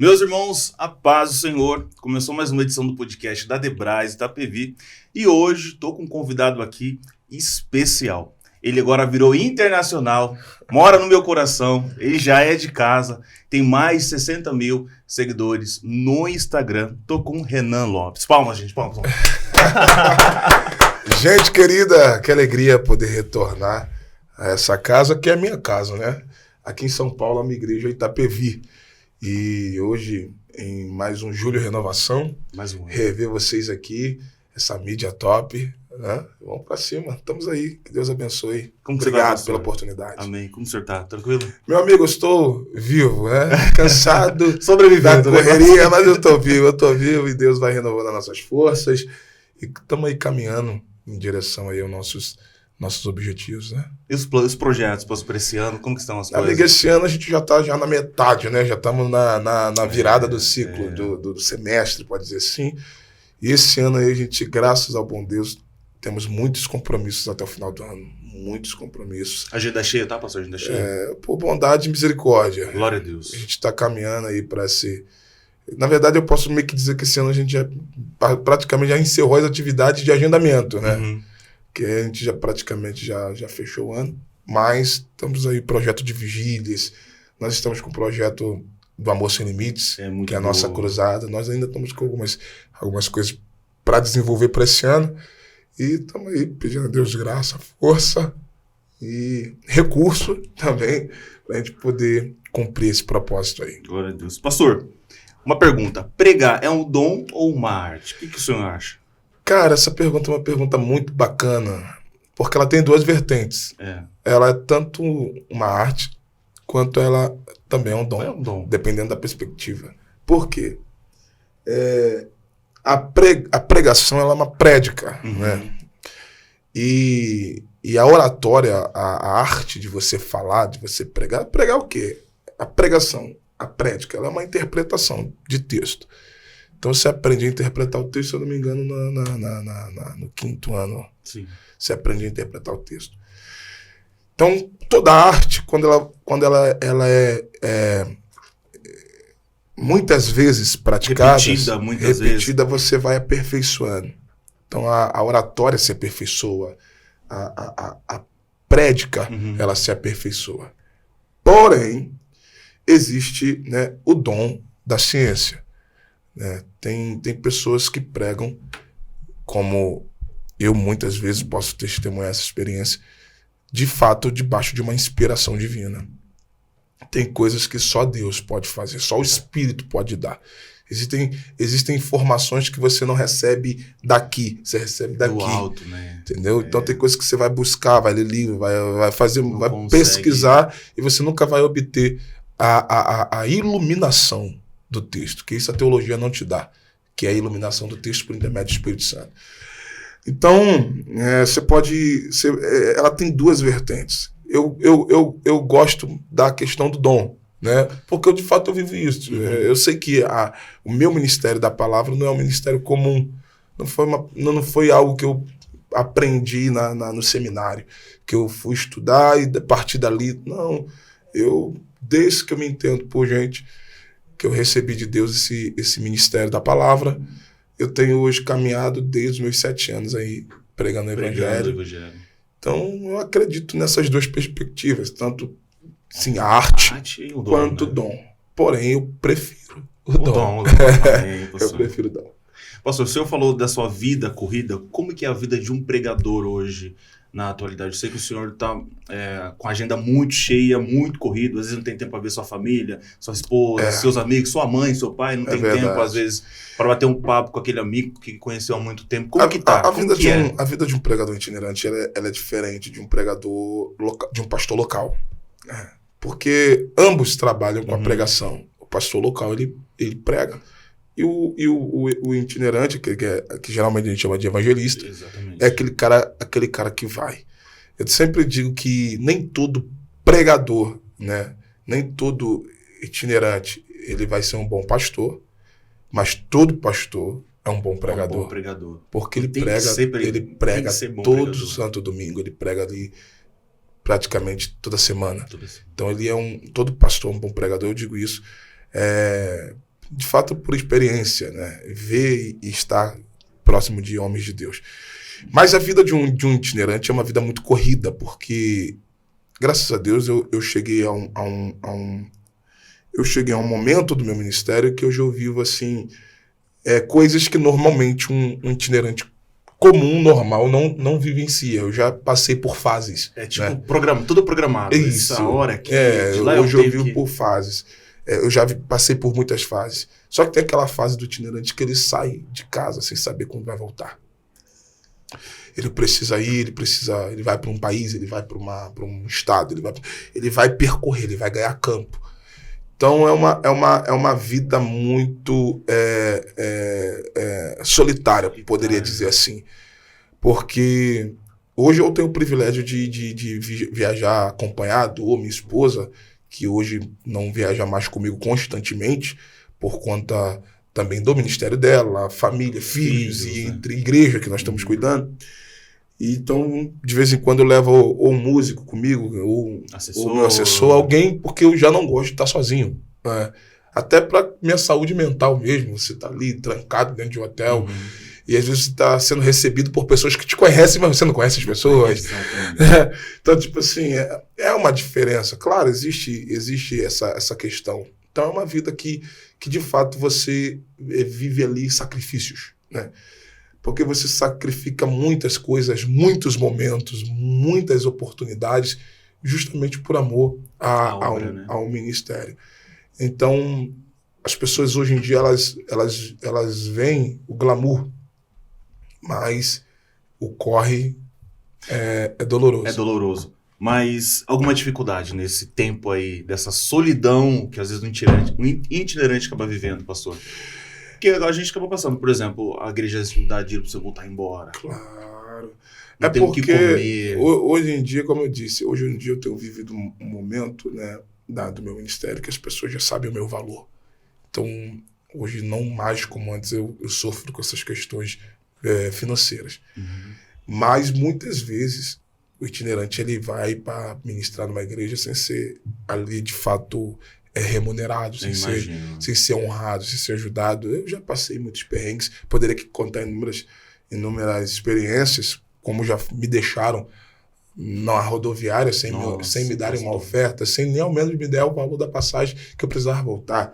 Meus irmãos, a paz do Senhor. Começou mais uma edição do podcast da Debrais Itapevi e hoje estou com um convidado aqui especial. Ele agora virou internacional, mora no meu coração, ele já é de casa, tem mais de 60 mil seguidores no Instagram. Estou com o Renan Lopes. Palmas, gente, palmas. Gente querida, que alegria poder retornar a essa casa, que é a minha casa, né? Aqui em São Paulo, a minha igreja é Itapevi. E hoje, em mais um Júlio Renovação, rever vocês aqui, essa mídia top, né? Vamos pra cima, estamos aí, que Deus abençoe. Obrigado pela oportunidade. Amém. Como o senhor tá? Tranquilo? Meu amigo, eu estou vivo, né? Cansado sobrevivendo da correria, mas eu tô vivo e Deus vai renovando as nossas forças e estamos aí caminhando em direção aí aos nossos objetivos, né? E os projetos para esse ano, como que estão as coisas? Amigo, esse ano a gente já está na metade, né? Já estamos na virada do ciclo, do semestre, pode dizer assim. E esse ano aí a gente, graças ao bom Deus, temos muitos compromissos até o final do ano. Muitos compromissos. Agenda cheia, tá, pastor? Agenda cheia? Por bondade e misericórdia. Glória a Deus. A gente está caminhando aí para esse... Na verdade, eu posso meio que dizer que esse ano a gente praticamente já encerrou as atividades de agendamento, né? Uhum. Que a gente já praticamente já fechou o ano, mas estamos aí projeto de vigílias, nós estamos com o projeto do Amor Sem Limites, que é a nossa cruzada, nós ainda estamos com algumas coisas para desenvolver para esse ano e estamos aí pedindo a Deus graça, força e recurso também para a gente poder cumprir esse propósito aí. Glória a Deus. Pastor, uma pergunta, pregar é um dom ou uma arte? O que o senhor acha? Cara, essa pergunta é uma pergunta muito bacana, porque ela tem duas vertentes. Ela é tanto uma arte, quanto ela também é um dom, dependendo da perspectiva. Por quê? A pregação ela é uma prédica, né? E a oratória, a arte de você falar, de você pregar o quê? A pregação, a prédica, ela é uma interpretação de texto. Então você aprende a interpretar o texto, se eu não me engano, no 5º ano. Sim. Você aprende a interpretar o texto. Então, toda arte, quando ela é muitas vezes praticada, repetida, você vai aperfeiçoando. Então, a oratória se aperfeiçoa, a prédica, ela se aperfeiçoa. Porém, existe, né, o dom da ciência. Tem pessoas que pregam, como eu muitas vezes posso testemunhar essa experiência, de fato debaixo de uma inspiração divina. Tem coisas que só Deus pode fazer, só o Espírito pode dar. Existem informações que você não recebe daqui, você recebe daqui. Do alto, né? Entendeu? Então tem coisas que você vai buscar, vai ler livro, vai pesquisar e você nunca vai obter a iluminação do texto, que isso a teologia não te dá, que é a iluminação do texto por intermédio do Espírito Santo. Então, ela tem duas vertentes. Eu gosto da questão do dom, né? Porque eu, de fato, eu vivo isso. Eu sei que o meu ministério da palavra não é um ministério comum, não foi algo que eu aprendi no seminário, que eu fui estudar e a partir dali, não. Desde que eu me entendo por gente, que eu recebi de Deus esse ministério da palavra, eu tenho hoje caminhado desde os meus 7 anos aí, pregando o evangelho. Então, eu acredito nessas duas perspectivas, tanto sim, a arte e o dom, quanto o dom. Porém, eu prefiro o dom. Amém, eu prefiro o dom. Pastor, o senhor falou da sua vida corrida, como que é a vida de um pregador hoje, na atualidade? Eu sei que o senhor está com a agenda muito cheia, muito corrido, às vezes não tem tempo para ver sua família, sua esposa, seus amigos, sua mãe, seu pai, não tem tempo, às vezes, para bater um papo com aquele amigo que conheceu há muito tempo. Como que tá? A vida de um pregador itinerante ela é diferente de um pregador, de um pastor local. Porque ambos trabalham com a pregação. O pastor local, ele prega. E o itinerante, que geralmente a gente chama de evangelista, é aquele cara que vai. Eu sempre digo que nem todo pregador, né, nem todo itinerante, ele vai ser um bom pastor, mas todo pastor é um bom pregador. Um bom pregador. Porque ele prega todo santo domingo, ele prega ali praticamente toda semana. Então todo pastor é um bom pregador, eu digo isso. de fato, por experiência, né? Ver e estar próximo de homens de Deus. Mas a vida de um itinerante é uma vida muito corrida, porque, graças a Deus, eu cheguei a um momento do meu ministério que hoje eu vivo, assim, coisas que normalmente um itinerante comum, normal, não vivencia. Eu já passei por fases. É tipo, né? Tudo programado. Isso. Essa hora aqui, de lá hoje eu vivo que... por fases. Eu já passei por muitas fases. Só que tem aquela fase do itinerante que ele sai de casa sem saber quando vai voltar. Ele precisa ir, ele vai para um país, ele vai para um estado, ele vai percorrer, ele vai ganhar campo. Então é uma vida muito solitária, poderia dizer assim. Porque hoje eu tenho o privilégio de viajar acompanhado, ou minha esposa, que hoje não viaja mais comigo constantemente, por conta também do ministério dela, família, filhos e entre igreja que nós estamos cuidando. Então, de vez em quando eu levo ou um músico comigo, ou meu assessor, alguém, porque eu já não gosto de estar sozinho. Né? Até para minha saúde mental mesmo, você tá ali trancado dentro de um hotel, e às vezes você está sendo recebido por pessoas que te conhecem, mas você não conhece as pessoas. Então, tipo assim, é uma diferença. Claro, existe essa questão. Então, é uma vida que de fato você vive ali sacrifícios, né? Porque você sacrifica muitas coisas, muitos momentos, muitas oportunidades, justamente por amor ao ministério. Então, as pessoas hoje em dia, elas veem o glamour, mas o corre é doloroso. É doloroso. Mas alguma dificuldade nesse tempo aí, dessa solidão que às vezes um itinerante acaba vivendo, pastor? Porque a gente acabou passando, por exemplo, a igreja dá dinheiro para você voltar embora. Claro. Não tem porque o que comer. Hoje em dia, como eu disse, hoje em dia eu tenho vivido um momento, né, do meu ministério que as pessoas já sabem o meu valor. Então, hoje não mais como antes eu sofro com essas questões financeiras. Mas muitas vezes o itinerante ele vai para ministrar numa igreja sem ser ali de fato remunerado, sem ser honrado, sem ser ajudado. Eu já passei muitos perrengues, poderia contar inúmeras experiências, como já me deixaram na rodoviária sem me darem uma oferta, sem nem ao menos me der o valor da passagem que eu precisava voltar.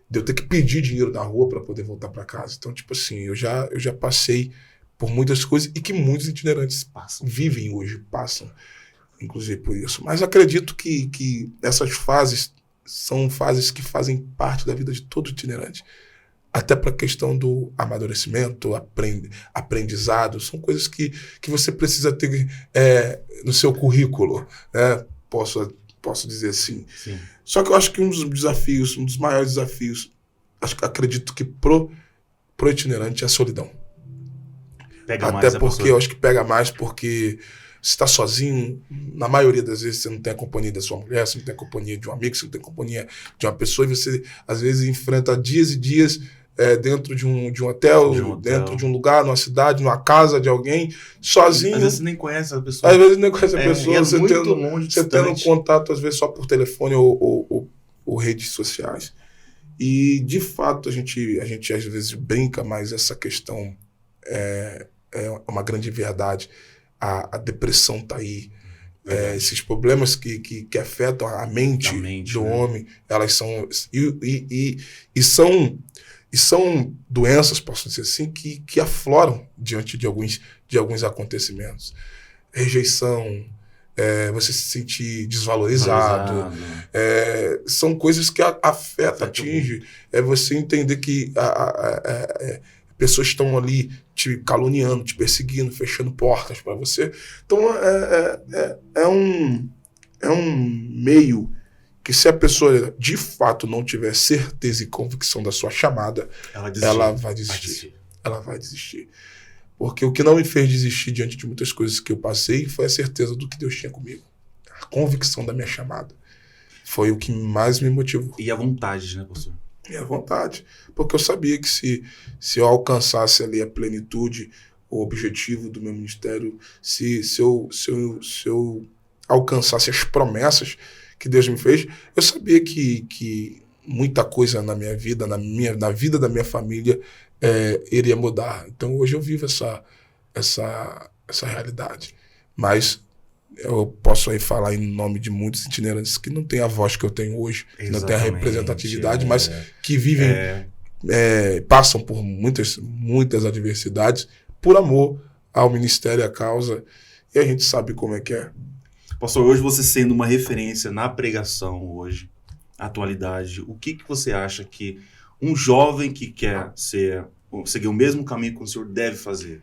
De eu ter que pedir dinheiro na rua para poder voltar para casa. Então, tipo assim, eu já passei por muitas coisas e que muitos itinerantes vivem hoje, passam, inclusive por isso. Mas acredito que essas fases são fases que fazem parte da vida de todo itinerante. Até para a questão do amadurecimento, aprendizado, são coisas que você precisa ter no seu currículo, né? Posso dizer assim. Sim. Só que eu acho que um dos maiores desafios, acredito que pro itinerante é a solidão. Até porque eu acho que pega mais porque você está sozinho, na maioria das vezes você não tem a companhia da sua mulher, você não tem a companhia de um amigo, você não tem a companhia de uma pessoa, e você às vezes enfrenta dias e dias dentro de um hotel, dentro de um lugar, numa cidade, numa casa de alguém, sozinho. Às vezes você nem conhece a pessoa. Às vezes nem conhece a pessoa, você tendo contato às vezes só por telefone ou redes sociais. E de fato a gente às vezes brinca, mas essa questão é uma grande verdade. A depressão está aí. Esses problemas que afetam a mente do homem, elas são são doenças, posso dizer assim, que afloram diante de alguns acontecimentos. Rejeição, você se sentir desvalorizado, são coisas que atingem. Você entender que pessoas estão ali te caluniando, te perseguindo, fechando portas para você. Então, é um meio que, se a pessoa de fato não tiver certeza e convicção da sua chamada, ela vai desistir. Ela vai desistir. Porque o que não me fez desistir diante de muitas coisas que eu passei foi a certeza do que Deus tinha comigo. A convicção da minha chamada. Foi o que mais me motivou. E a vontade, né, pastor? E a vontade. Porque eu sabia que se eu alcançasse ali a plenitude, o objetivo do meu ministério, se eu alcançasse as promessas que Deus me fez, eu sabia que muita coisa na minha vida, na vida da minha família, iria mudar. Então hoje eu vivo essa realidade. Mas eu posso aí falar em nome de muitos itinerantes que não têm a voz que eu tenho hoje, que não têm a representatividade, mas que vivem, passam por muitas adversidades por amor ao ministério e à causa, e a gente sabe como é que é. Pastor, hoje você sendo uma referência na pregação hoje, atualidade, o que você acha que um jovem que quer seguir o mesmo caminho que o senhor deve fazer?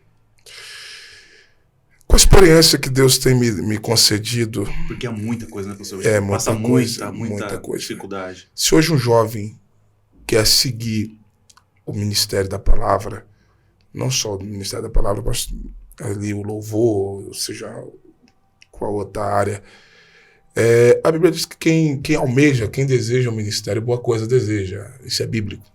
Com a experiência que Deus tem me concedido... Porque é muita coisa, né, pastor? Passa muita dificuldade. Se hoje um jovem quer seguir o ministério da palavra, não só o ministério da palavra, mas ali o louvor, ou seja, qual outra área... a Bíblia diz que quem almeja, quem deseja o ministério, boa coisa deseja. Isso é bíblico.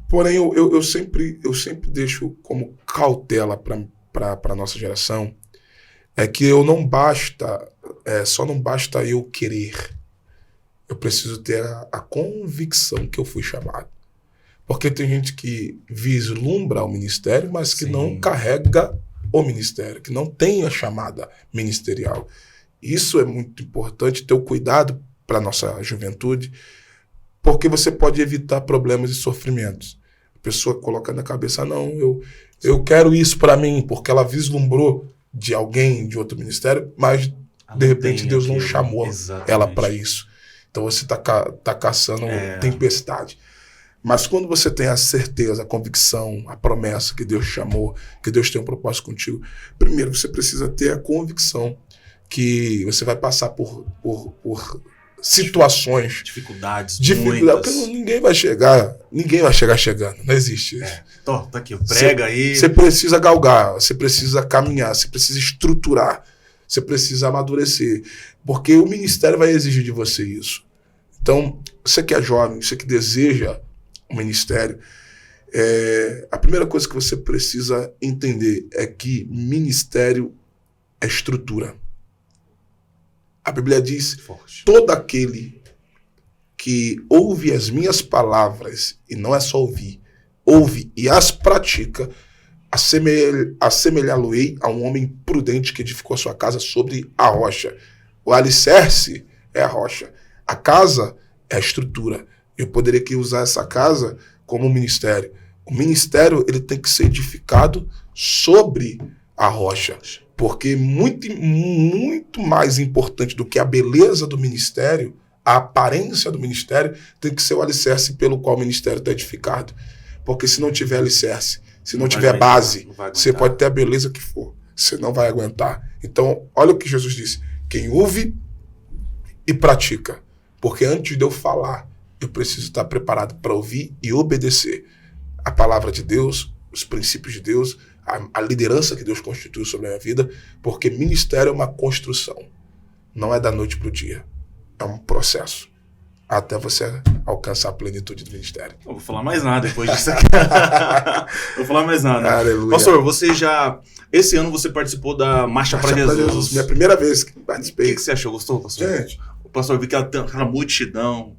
Porém, eu sempre deixo como cautela para a nossa geração, é que só não basta eu querer. Eu preciso ter a convicção que eu fui chamado. Porque tem gente que vislumbra o ministério, mas que não carrega o ministério, que não tem a chamada ministerial. Isso é muito importante, ter o cuidado para a nossa juventude, porque você pode evitar problemas e sofrimentos. A pessoa coloca na cabeça, não, eu quero isso para mim, porque ela vislumbrou de alguém de outro ministério, mas de repente Deus não chamou ela para isso. Então você está caçando tempestade. Mas quando você tem a certeza, a convicção, a promessa que Deus chamou, que Deus tem um propósito contigo, primeiro você precisa ter a convicção que você vai passar por situações, dificuldades, porque ninguém vai chegar chegando, não existe isso. Tá aqui, prega aí. Você precisa galgar, você precisa caminhar, você precisa estruturar, você precisa amadurecer, porque o ministério vai exigir de você isso. Então, você que é jovem, você que deseja o ministério, a primeira coisa que você precisa entender é que ministério é estrutura. A Bíblia diz, todo aquele que ouve as minhas palavras, e não é só ouvir, ouve e as pratica, assemelhá-lo-ei a um homem prudente que edificou a sua casa sobre a rocha. O alicerce é a rocha. A casa é a estrutura. Eu poderia aqui usar essa casa como um ministério. O ministério ele tem que ser edificado sobre a rocha. Porque muito mais importante do que a beleza do ministério, a aparência do ministério, tem que ser o alicerce pelo qual o ministério está edificado. Porque se não tiver alicerce, se não tiver base, você pode ter a beleza que for, você não vai aguentar. Então, olha o que Jesus disse: quem ouve e pratica. Porque antes de eu falar, eu preciso estar preparado para ouvir e obedecer a palavra de Deus, os princípios de Deus, a liderança que Deus constituiu sobre a minha vida, porque ministério é uma construção. Não é da noite para o dia. É um processo. Até você alcançar a plenitude do ministério. Não vou falar mais nada depois disso aqui. Vou falar mais nada. Aleluia. Pastor, esse ano você participou da Marcha para Jesus. Minha primeira vez que participei. O que você achou? Gostou, pastor? Gente, o pastor viu aquela multidão.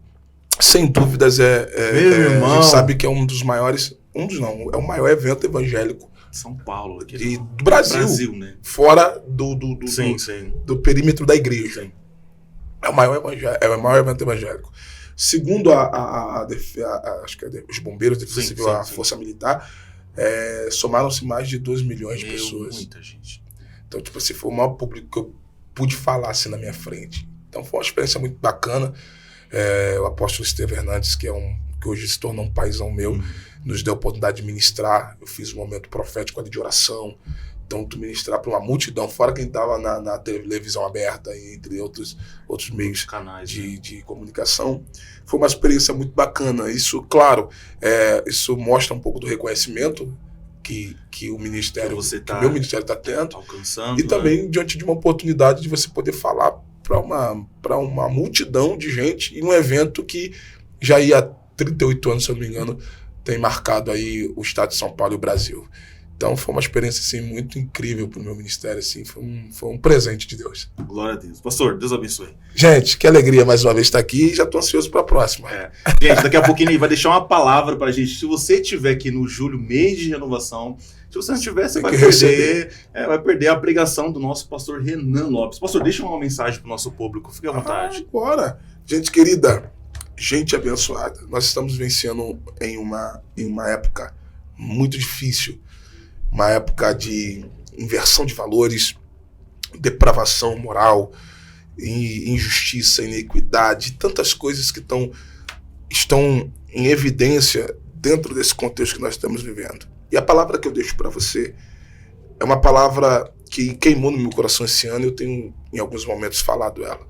Sem dúvidas, irmão. A gente sabe que é um dos maiores, é o maior evento evangélico São Paulo, aqui e do Brasil, né? Fora do perímetro da igreja. Sim. É o maior evento evangélico. Segundo acho que os bombeiros, a Força Militar, somaram-se mais de 2 milhões de pessoas. Muita gente. Então, tipo assim, foi o maior público que eu pude falar assim na minha frente. Então, foi uma experiência muito bacana. O apóstolo Estevão Hernandes, que hoje se tornou um paizão meu, nos deu a oportunidade de ministrar. Eu fiz um momento profético ali de oração. Então, tu ministrar para uma multidão, fora quem estava na televisão aberta, entre outros meios canais, de comunicação. Foi uma experiência muito bacana. Isso, claro, isso mostra um pouco do reconhecimento que o ministério, que o meu ministério está tendo, alcançando, e também diante de uma oportunidade de você poder falar para uma multidão de gente em um evento que já há 38 anos, se eu não me engano, tem marcado aí o estado de São Paulo e o Brasil. Então foi uma experiência assim, muito incrível para o meu ministério. Assim, foi um presente de Deus. Glória a Deus. Pastor, Deus abençoe. Gente, que alegria mais uma vez estar aqui e já estou ansioso para a próxima. Gente, daqui a pouquinho ele vai deixar uma palavra para a gente. Se você estiver aqui no julho, mês de renovação, se você não tiver, você vai perder a pregação do nosso pastor Renan Lopes. Pastor, deixa uma mensagem para o nosso público. Fique à vontade. Bora. Gente querida, gente abençoada. Nós estamos vencendo em uma época muito difícil. Uma época de inversão de valores, depravação moral, injustiça, iniquidade, tantas coisas que estão em evidência dentro desse contexto que nós estamos vivendo. E a palavra que eu deixo para você é uma palavra que queimou no meu coração esse ano e eu tenho em alguns momentos falado ela.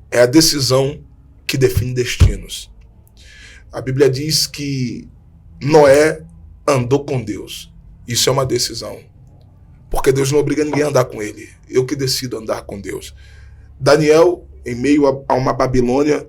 É a decisão que define destinos. A Bíblia diz que Noé andou com Deus. Isso é uma decisão. Porque Deus não obriga ninguém a andar com ele. Eu que decido andar com Deus. Daniel, em meio a uma Babilônia,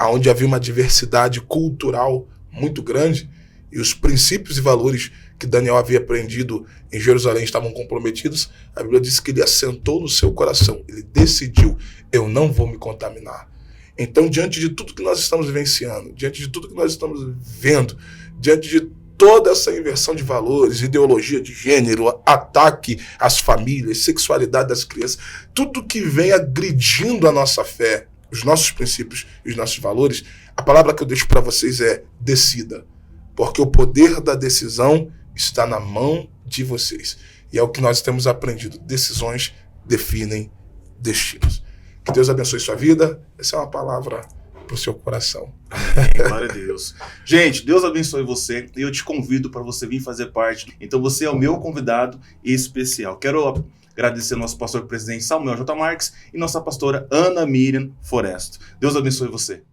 onde havia uma diversidade cultural muito grande, e os princípios e valores que Daniel havia aprendido em Jerusalém estavam comprometidos, a Bíblia diz que ele assentou no seu coração. Ele decidiu, eu não vou me contaminar. Então, diante de tudo que nós estamos vivenciando, diante de tudo que nós estamos vendo, diante de toda essa inversão de valores, ideologia de gênero, ataque às famílias, sexualidade das crianças, tudo que vem agredindo a nossa fé, os nossos princípios e os nossos valores, a palavra que eu deixo para vocês é decida. Porque o poder da decisão está na mão de vocês. E é o que nós temos aprendido. Decisões definem destinos. Que Deus abençoe sua vida. Essa é uma palavra para o seu coração. Amém. Glória a Deus. Gente, Deus abençoe você e eu te convido para você vir fazer parte. Então você é o meu convidado especial. Quero agradecer ao nosso pastor presidente Samuel J. Marques e nossa pastora Ana Miriam Foresto. Deus abençoe você.